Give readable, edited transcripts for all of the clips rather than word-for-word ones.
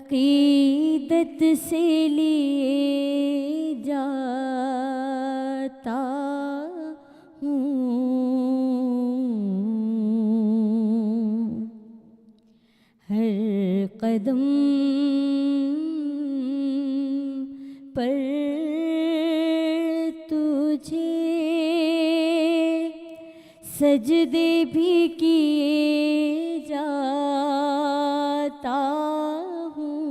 عقیدت سے لیے جاتا ہوں، ہر قدم پر تجھے سجدے بھی کیے جاتا ہوں،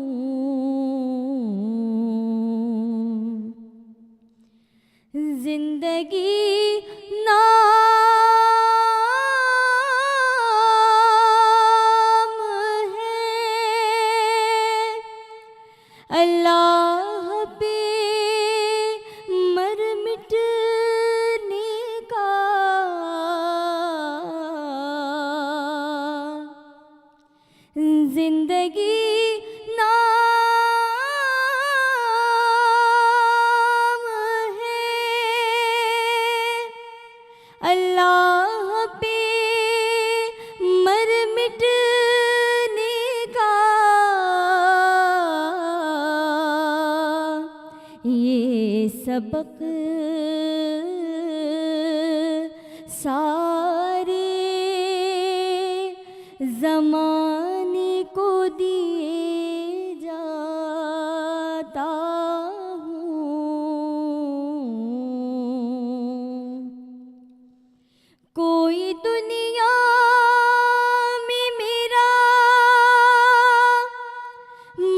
زندگی نام ہے اللہ پہ مر مٹنے کا، زندگی نام ہے اللہ پہ مر مٹنے کا، یہ سبق سارے زمانے کو دیے جاتا ہوں، کوئی دنیا میں میرا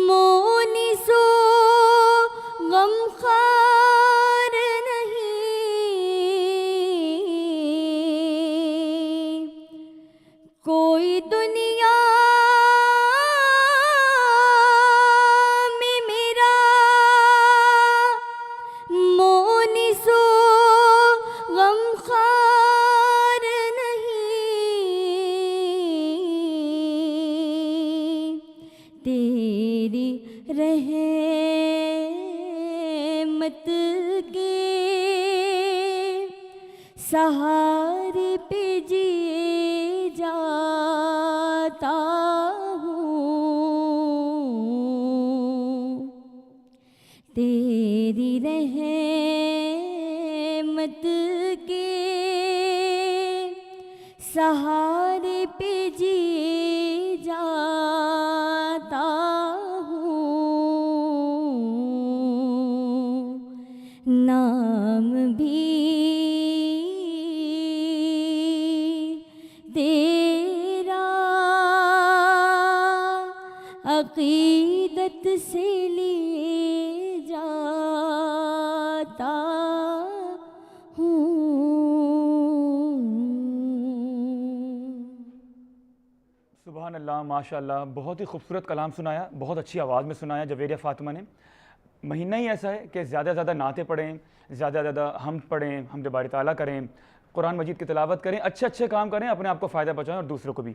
مونس و غمخوار نہیں، کوئی دنیا میں میرا مونس و غمخوار نہیں، تیری رحمت کے سہارے پہ جیے جاتا ہوں، تیری رحمت کے سہارے پہ جیے جاتا ہوں، نام بھی تیرا عقیدت سے لیے جاتا ہوں۔ سبحان اللہ، ماشاء اللہ، بہت ہی خوبصورت کلام سنایا، بہت اچھی آواز میں سنایا جویریہ فاطمہ نے۔ مہینہ ہی ایسا ہے کہ زیادہ سے زیادہ نعتیں پڑھیں، زیادہ سے زیادہ حمد پڑھیں، حمد باری تعالیٰ کریں، قرآن مجید کی تلاوت کریں، اچھے اچھے کام کریں، اپنے آپ کو فائدہ پہنچائیں اور دوسروں کو بھی۔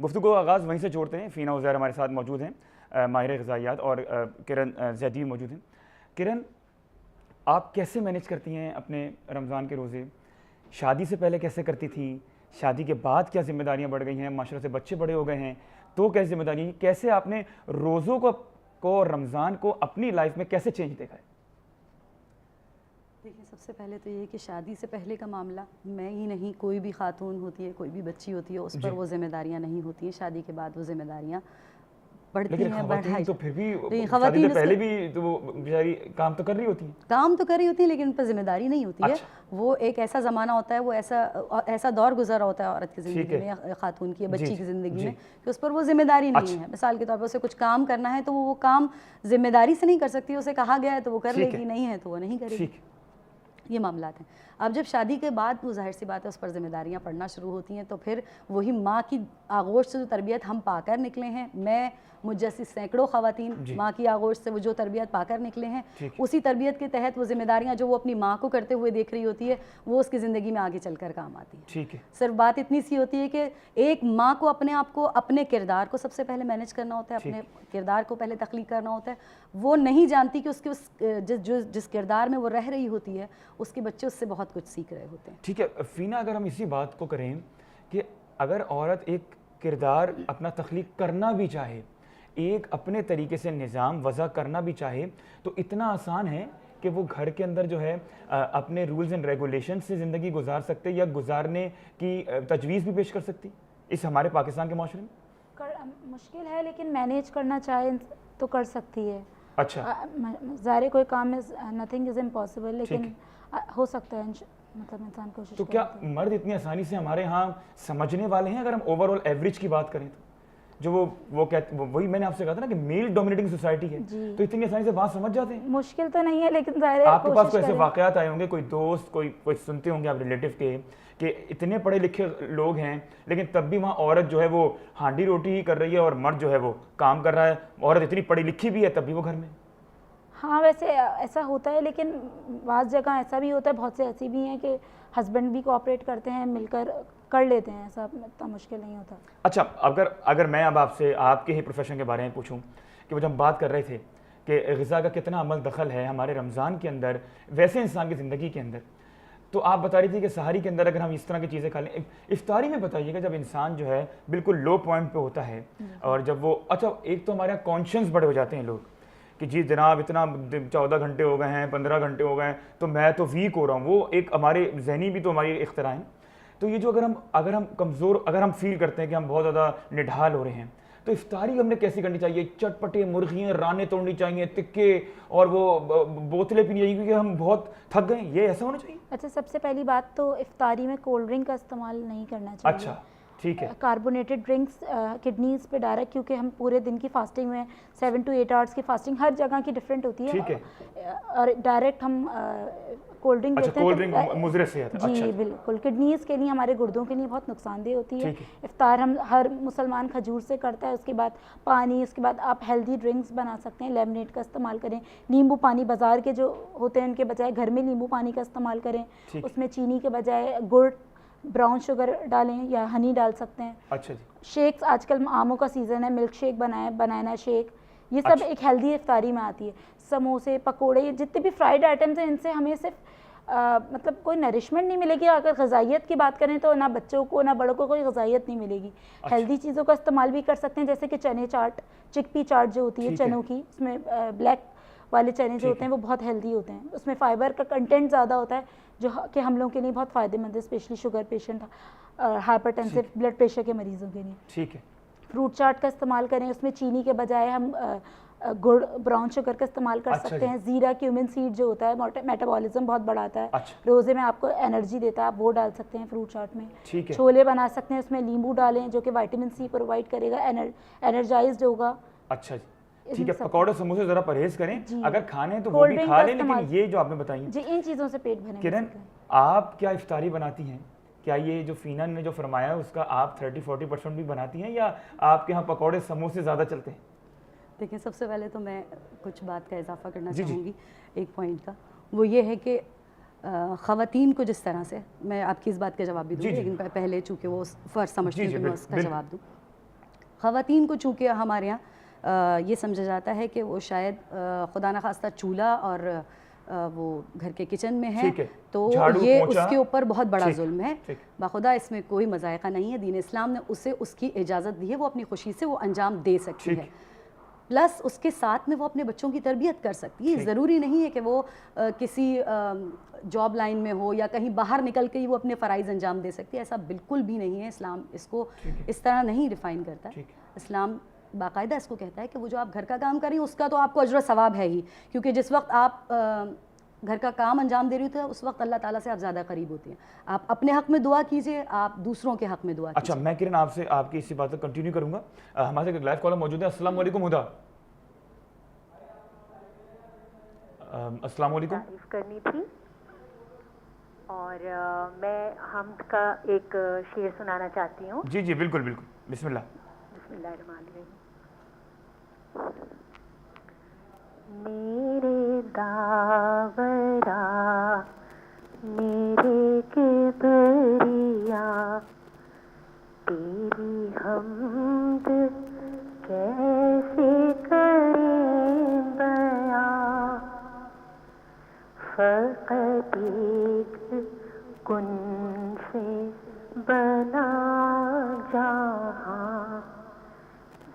گفتگو کا آغاز وہیں سے جوڑتے ہیں۔ فینا عزیر ہمارے ساتھ موجود ہیں، ماہر غذائیات، اور کرن زیدی موجود ہیں۔ کرن، آپ کیسے مینیج کرتی ہیں اپنے رمضان کے روزے؟ شادی سے پہلے کیسے کرتی تھیں؟ شادی کے بعد کیا ذمہ داریاں بڑھ گئی ہیں؟ معاشرے سے بچے بڑے ہو گئے ہیں تو کیسے ذمہ داری، کیسے آپ نے روزوں کو رمضان کو اپنی لائف میں کیسے چینج دیکھا ہے؟ دیکھیں، سب سے پہلے تو یہ کہ شادی سے پہلے کا معاملہ میں ہی نہیں، کوئی بھی خاتون ہوتی ہے، کوئی بھی بچی ہوتی ہے، اس پر وہ ذمہ داریاں نہیں ہوتی ہیں۔ شادی کے بعد وہ ذمہ داریاں بڑھتی ہیں، خواتین تو پھر بھی شادی خواتین سے پہلے بھی تو وہ بیچاری کام تو کر رہی ہوتی ہیں، کام تو کر رہی ہوتی ہیں، لیکن ان پر ذمہ داری نہیں ہوتی ہے۔ وہ ایک ایسا زمانہ ہوتا ہے، وہ ایسا دور گزرا ہوتا ہے عورت کی زندگی میں، خاتون کی، بچی کی زندگی میں، کہ اس پر وہ ذمہ داری نہیں ہے۔ مثال کے طور پر اسے کچھ کام کرنا ہے تو وہ کام ذمہ داری سے نہیں کر سکتی، اسے کہا گیا ہے تو وہ کر لے گی، نہیں ہے تو وہ نہیں کرے گی۔ یہ معاملات ہیں۔ اب جب شادی کے بعد وہ ظاہر سی بات ہے اس پر ذمہ داریاں پڑنا شروع ہوتی ہیں، تو پھر وہی ماں کی آغوش سے جو تربیت ہم پا کر نکلے ہیں، میں مجھ جیسی سینکڑوں خواتین ماں کی آغوش سے وہ جو تربیت پا کر نکلے ہیں، اسی تربیت کے تحت وہ ذمہ داریاں جو وہ اپنی ماں کو کرتے ہوئے دیکھ رہی ہوتی ہے، وہ اس کی زندگی میں آگے چل کر کام آتی ہے۔ صرف بات اتنی سی ہوتی ہے کہ ایک ماں کو اپنے آپ کو، اپنے کردار کو سب سے پہلے مینیج کرنا ہوتا ہے، اپنے کردار کو پہلے تخلیق کرنا ہوتا ہے۔ وہ نہیں جانتی کہ اس کے جس کردار میں وہ رہ رہی ہوتی ہے، اس کے بچے اس سے بہت کچھ سیکھ رہے ہوتے ہیں۔ ٹھیک ہے فینا، اگر ہم اسی بات کو کریں کہ اگر عورت ایک کردار اپنا تخلیق کرنا بھی چاہے، ایک اپنے طریقے سے نظام وضع کرنا بھی چاہے تو اتنا آسان ہے کہ وہ گھر کے اندر جو ہے اپنے رولز اینڈ ریگولیشن سے زندگی گزار سکتے یا گزارنے کی تجویز بھی پیش کر سکتی اس ہمارے پاکستان کے معاشرے میں؟ مشکل ہے لیکن مینیج کرنا چاہے تو کر سکتی ہے. اچھا ظاہر کوئی کام نتھنگ از امپاسبل لیکن ہو سکتا ہے مطلب انسان کوشش. تو کیا مرد اتنی آسانی سے ہمارے ہاں سمجھنے والے ہیں؟ اگر ہم اوور آل ایوریج کی بات کریں تو جو وہ کہتے وہی میں نے آپ سے کہا تھا نا کہ میل ڈومینیٹنگ سوسائٹی ہے تو اتنی آسانی سے بات سمجھ جاتے ہیں؟ مشکل تو نہیں ہے لیکن ظاہر ہے آپ کے پاس کوئی ایسے واقعات آئے ہوں گے، کوئی دوست کوئی سنتے ہوں گے آپ ریلیٹیو کے کہ اتنے پڑھے لکھے لوگ ہیں لیکن تب بھی وہاں عورت جو ہے وہ ہانڈی روٹی ہی کر رہی ہے اور مرد جو ہے وہ کام کر رہا ہے، عورت اتنی پڑھی لکھی بھی ہے تب بھی وہ گھر میں. ہاں ویسے ایسا ہوتا ہے لیکن بعض جگہ ایسا بھی ہوتا ہے، بہت سے ایسی بھی ہیں کہ ہسبینڈ بھی کوآپریٹ کرتے ہیں، مل کر لیتے ہیں، ایسا اتنا مشکل نہیں ہوتا. اچھا اگر میں اب آپ سے آپ کے ہی پروفیشن کے بارے میں پوچھوں کہ وہ جب ہم بات کر رہے تھے کہ غذا کا کتنا عمل دخل ہے ہمارے رمضان کے اندر ویسے انسان کی زندگی کے اندر، تو آپ بتا رہی تھی کہ سحری کے اندر اگر ہم اس طرح کی چیزیں کھا لیں. افطاری میں بتائیے گا جب انسان جو ہے بالکل لو پوائنٹ پہ ہوتا ہے اور جب وہ اچھا ایک تو ہمارے یہاں کانشینس بڑے ہو جاتے ہیں لوگ کہ جی جناب اتنا 14 گھنٹے ہو گئے ہیں 15 گھنٹے ہو گئے ہیں تو میں تو ویک ہو رہا ہوں، وہ ایک ہمارے ذہنی بھی تو ہماری اختراع ہیں. تو یہ جو اگر ہم کمزور اگر ہم فیل کرتے ہیں کہ ہم بہت زیادہ نڈھال ہو رہے ہیں تو افطاری ہم نے کیسی کرنی چاہیے؟ چٹپٹے مرغیاں رانے توڑنی چاہیے، تکے اور وہ بوتلیں پینی چاہیے کیونکہ ہم بہت تھک گئے، یہ ایسا ہونا چاہیے؟ اچھا سب سے پہلی بات تو افطاری میں کولڈ ڈرنک کا استعمال نہیں کرنا چاہیے. اچھا ٹھیک ہے. کاربونیٹڈ ڈرنکس کڈنیز پہ ڈائریکٹ، کیونکہ ہم پورے دن کی فاسٹنگ میں 7 to 8 آورس کی فاسٹنگ ہر جگہ کی ڈفرینٹ ہوتی ہے اور ڈائریکٹ ہم کولڈ ڈرنک دیتے ہیں. کولڈ ڈرنک مضر صحت ہے. جی بالکل، کڈنیز کے لیے ہمارے گردوں کے لیے بہت نقصان دہ ہوتی ہے. افطار ہم ہر مسلمان کھجور سے کرتا ہے، اس کے بعد پانی، اس کے بعد آپ ہیلدی ڈرنکس بنا سکتے ہیں، لیمنیٹ کا استعمال کریں، نیمبو پانی بازار کے جو ہوتے ہیں ان کے بجائے گھر میں نیمبو پانی کا استعمال کریں، اس میں چینی کے بجائے گڑ براؤن شوگر ڈالیں یا ہنی ڈال سکتے ہیں. اچھا جی. شیکس آج کل آموں کا سیزن ہے، ملک شیک بنائیں، بنانا شیک، یہ سب ایک ہیلدی افطاری میں آتی ہے. سموسے پکوڑے یہ جتنے بھی فرائیڈ آئٹمس ہیں ان سے ہمیں صرف مطلب کوئی نرشمنٹ نہیں ملے گی. اگر غذائیت کی بات کریں تو نہ بچوں کو نہ بڑوں کو کوئی غذائیت نہیں ملے گی. ہیلدی چیزوں کا استعمال بھی کر سکتے ہیں جیسے کہ چنے چاٹ، چک پی چاٹ جو ہوتی ہے چنوں کی، اس میں بلیک والے چنے جو ہوتے ہیں وہ بہت ہیلدی ہوتے ہیں، اس میں فائبر کا کنٹینٹ زیادہ ہوتا ہے جو کہ ہم لوگوں کے لیے بہت فائدہ مند ہے، especially sugar patient, hypertensive blood pressure کے مریضوں کے لیے. ٹھیک ہے. فروٹ چاٹ کا استعمال کریں، اس میں چینی کے بجائے ہم گڑ براؤن شوگر کا استعمال کر سکتے ہیں. زیرہ کیومن سیڈ جو ہوتا ہے میٹابولزم بہت بڑھاتا ہے، روزے میں آپ کو انرجی دیتا ہے، آپ وہ ڈال سکتے ہیں فروٹ چاٹ میں. چھولے بنا سکتے ہیں، اس میں لیمبو ڈالیں جو کہ وائٹامن سی پرووائڈ کرے گا، انرجائزڈ ہوگا. اچھا جی ٹھیک ہے. پکوڑے سموسے ذرا پرہیز کریں، اگر کھانے تو وہ بھی کھا لیں، لیکن یہ جو آپ نے بتائی جی ان چیزوں سے پیٹ بھریں. کرن آپ کیا افطاری بناتی ہیں؟ کیا یہ جو فینن نے جو فرمایا اس کا آپ 30-40% بھی بناتی ہیں یا آپ کے ہاں پکوڑے سموسے زیادہ چلتے ہیں؟ دیکھیں سب سے پہلے تو میں کچھ بات کا اضافہ کرنا چاہوں گی ایک پوائنٹ کا، وہ یہ ہے کہ خواتین کو جس طرح سے، میں آپ کی اس بات کا جواب بھی دوں گی لیکن پہلے چونکہ وہ فرض سمجھتی ہوں کہ میں اس کا جواب دوں. خواتین کو چونکہ ہمارے یہاں یہ سمجھا جاتا ہے کہ وہ شاید خدا نخواستہ چولہا اور وہ گھر کے کچن میں ہے تو یہ اس کے اوپر بہت بڑا ظلم ہے. باخدا اس میں کوئی مذائقہ نہیں ہے، دین اسلام نے اسے اس کی اجازت دی ہے، وہ اپنی خوشی سے وہ انجام دے سکتی ہے، پلس اس کے ساتھ میں وہ اپنے بچوں کی تربیت کر سکتی ہے. ضروری نہیں ہے کہ وہ کسی جاب لائن میں ہو یا کہیں باہر نکل کے ہی وہ اپنے فرائض انجام دے سکتی ہے، ایسا بالکل بھی نہیں ہے. اسلام اس کو اس طرح نہیں ڈیفائن کرتا. اسلام باقاعدہ اس کو کہتا ہے کہ وہ جو آپ گھر کا کام کر رہی ہیں اس کا تو آپ کو اجر و ثواب ہے ہی، کیونکہ جس وقت آپ گھر کا کام انجام دے رہی ہوتے ہیں اس وقت اللہ تعالیٰ سے آپ زیادہ قریب ہوتی ہیں. آپ اپنے حق میں دعا کیجئے، آپ دوسروں کے حق میں دعا کیجئے. اچھا میں کرن آپ سے آپ کی اسی بات کو کنٹینیو کروں گا. ہمارے ایک لائیو کالر موجود ہے. السلام علیکم ہدا. السلام علیکم. تعریف کرنی تھی اور میں حمد کا ایک شعر سنانا چاہتی ہوں. جی جی بالکل بالکل. بسم اللہ. بسم اللہ الرحمن الرحیم. میرے داورا میرے کبریا تیری حمد کیسے کریں بیاں، فقط ایک کن سے بنا جہاں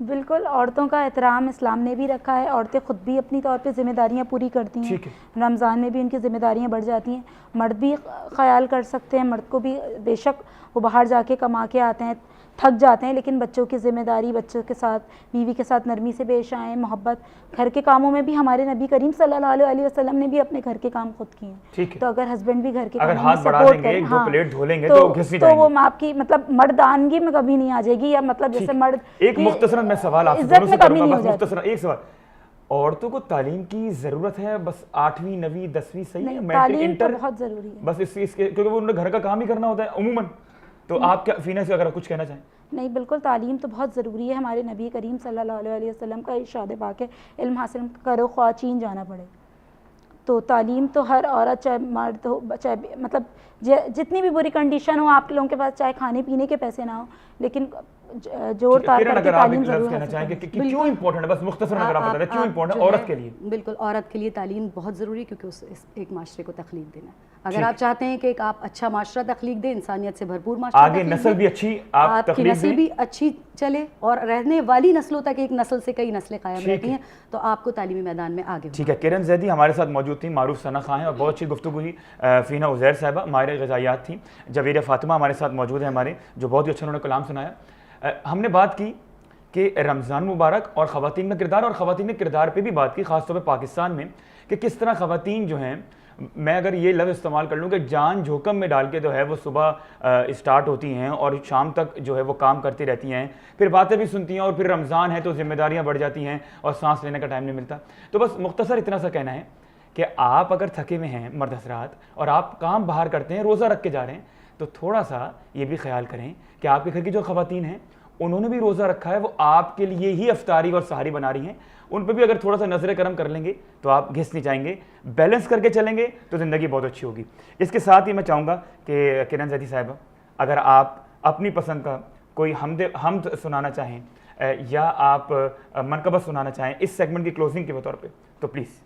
بالکل عورتوں کا احترام اسلام نے بھی رکھا ہے. عورتیں خود بھی اپنی طور پہ ذمہ داریاں پوری کرتی ہیں. رمضان میں بھی ان کی ذمہ داریاں بڑھ جاتی ہیں. مرد بھی خیال کر سکتے ہیں, مرد کو بھی بے شک وہ باہر جا کے کما کے آتے ہیں, تھک جاتے ہیں, لیکن بچوں کی ذمہ داری, بچوں کے ساتھ بیوی کے ساتھ نرمی سے پیش آئیں, محبت. گھر کے کاموں میں بھی ہمارے نبی کریم صلی اللہ علیہ وسلم نے بھی اپنے گھر کے کام خود کیے ہیں. تو اگر ہسبینڈ بھی گھر کے اگر کاموں ہاتھ میں بڑھا سپورٹ دیں گے, کریں, ایک دو پلیٹ دھو لیں گے تو گھس نہیں تو جائیں وہ گے. آپ کی مطلب مردانگی میں کبھی نہیں آ جائے گی, یا مطلب جیسے مرد ایک مختصراً میں سوال آپ سے دونوں سے کروں گا, بس مختصراً ایک سوال. عورتوں کو تعلیم کی ضرورت ہے بس 8ویں 9ویں 10ویں صحیح ہے, میٹرک تعلیم تو انٹر بہت ضروری ہے. بس اس کے کیونکہ وہ انہیں گھر کا کام ہی کرنا ہوتا ہے عموماً. تو آپ کیا فینا سے اگر کچھ کہنا چاہیں؟ نہیں بالکل تعلیم تو بہت ضروری ہے. ہمارے نبی کریم صلی اللہ علیہ وسلم کا ارشاد پاک ہے, علم حاصل کرو خواہ چین جانا پڑے. تو تعلیم تو ہر عورت, چاہے مرد ہو, چاہے مطلب جتنی بھی بری کنڈیشن ہو, آپ لوگوں کے پاس چاہے کھانے پینے کے پیسے نہ ہوں, لیکن جوڑ تار کر کے تعلیم ضرور کہنا چاہیں حاصل کہ کیوں امپورٹنٹ ہے, بس مختصراً اگر آپ بتا دیں کیوں امپورٹنٹ ہے عورت کے لیے؟ بالکل عورت کے لیے تعلیم بہت ضروری ہے, کیونکہ اس ایک معاشرے کو تخلیق دینا ہے. اگر آپ چاہتے ہیں کہ ایک آپ اچھا معاشرہ تخلیق دیں, انسانیت سے بھرپور معاشرہ, آگے نسل بھی اچھی آپ کی نسل بھی اچھی چلے, اور رہنے والی نسلوں تک ایک نسل سے کئی نسلیں قائم رہتی ہیں, تو آپ کو تعلیمی میدان میں آگے. ٹھیک ہے, کرن زیدی ہمارے ساتھ موجود تھیں, معروف ثنا خان ہیں, اور بہت اچھی گفتگو ہوئی. فینا عزیر صاحبہ ماہر غذائیات تھیں. جویریہ فاطمہ ہمارے ساتھ موجود ہیں ہمارے, جو بہت ہی اچھا انہوں نے کلام سنایا. ہم نے بات کی کہ رمضان مبارک اور خواتین کا کردار, اور خواتین کے کردار پہ بھی بات کی, خاص طور پہ پاکستان میں, کہ کس طرح خواتین جو ہیں, میں اگر یہ لفظ استعمال کر لوں کہ جان جھوکم میں ڈال کے جو ہے وہ صبح اسٹارٹ ہوتی ہیں اور شام تک جو ہے وہ کام کرتی رہتی ہیں, پھر باتیں بھی سنتی ہیں, اور پھر رمضان ہے تو ذمہ داریاں بڑھ جاتی ہیں اور سانس لینے کا ٹائم نہیں ملتا. تو بس مختصر اتنا سا کہنا ہے کہ آپ اگر تھکے ہوئے ہیں مرد حضرات, اور آپ کام باہر کرتے ہیں, روزہ رکھ کے جا رہے ہیں, تو تھوڑا سا یہ بھی خیال کریں کہ آپ کے گھر کی جو خواتین ہیں انہوں نے بھی روزہ رکھا ہے, وہ آپ کے لیے ہی افطاری اور سحری بنا رہی ہیں, ان پہ بھی اگر تھوڑا سا نظر کرم کر لیں گے تو آپ گھس نہیں جائیں گے. بیلنس کر کے چلیں گے تو زندگی بہت اچھی ہوگی. اس کے ساتھ ہی میں چاہوں گا کہ کرن زیدی صاحبہ, اگر آپ اپنی پسند کا کوئی حمد سنانا چاہیں یا آپ منقبت سنانا چاہیں اس سیگمنٹ کی کلوزنگ کے طور پہ, تو پلیز.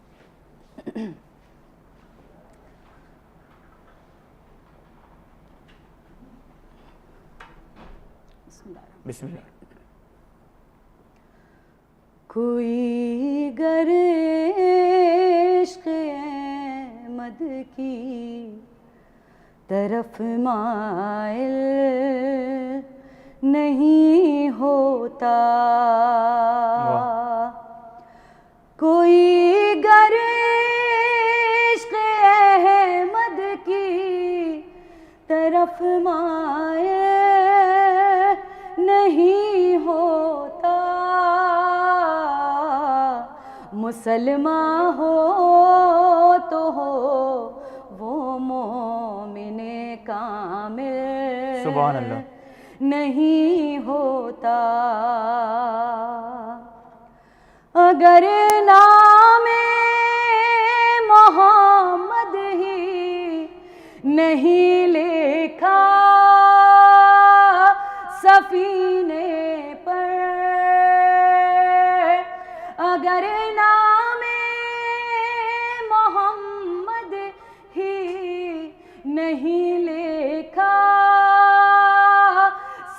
بسم اللہ. کوئی گر عشق احمد کی طرف مائل نہیں ہوتا, کوئی گر عشق احمد کی طرف مائل نہیں ہوتا, مسلمان ہو تو ہو وہ مومن کامل, سبحان اللہ, نہیں ہوتا. اگر نام محمد ہی نہیں لکھا سفینے پر, اگر نام محمد ہی نہیں لکھا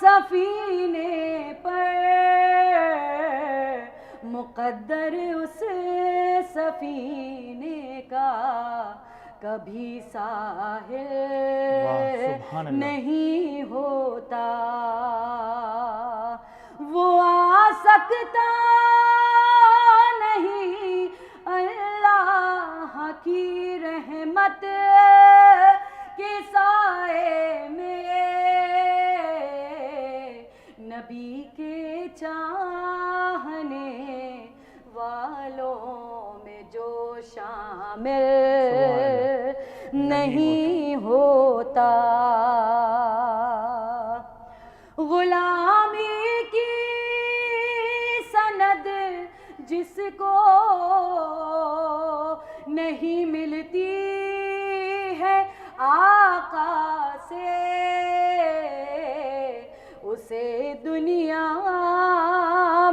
سفینے پر, مقدر اس سفینے کا کبھی ساحل نہیں ہوتا. وہ آ سکتا نہیں اللہ کی رحمت کے سائے میں, نبی کے چاہنے والوں میں جو شامل نہیں ہوتا. غلامی کی سند جس کو نہیں ملتی ہے آقا سے, اسے دنیا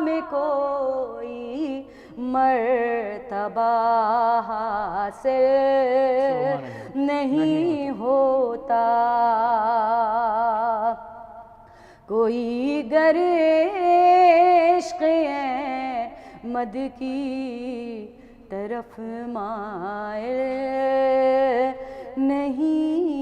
میں کوئی مرتبہ حاصل نہیں ہوتا. کوئی گر عشق مد کی طرف مائل نہیں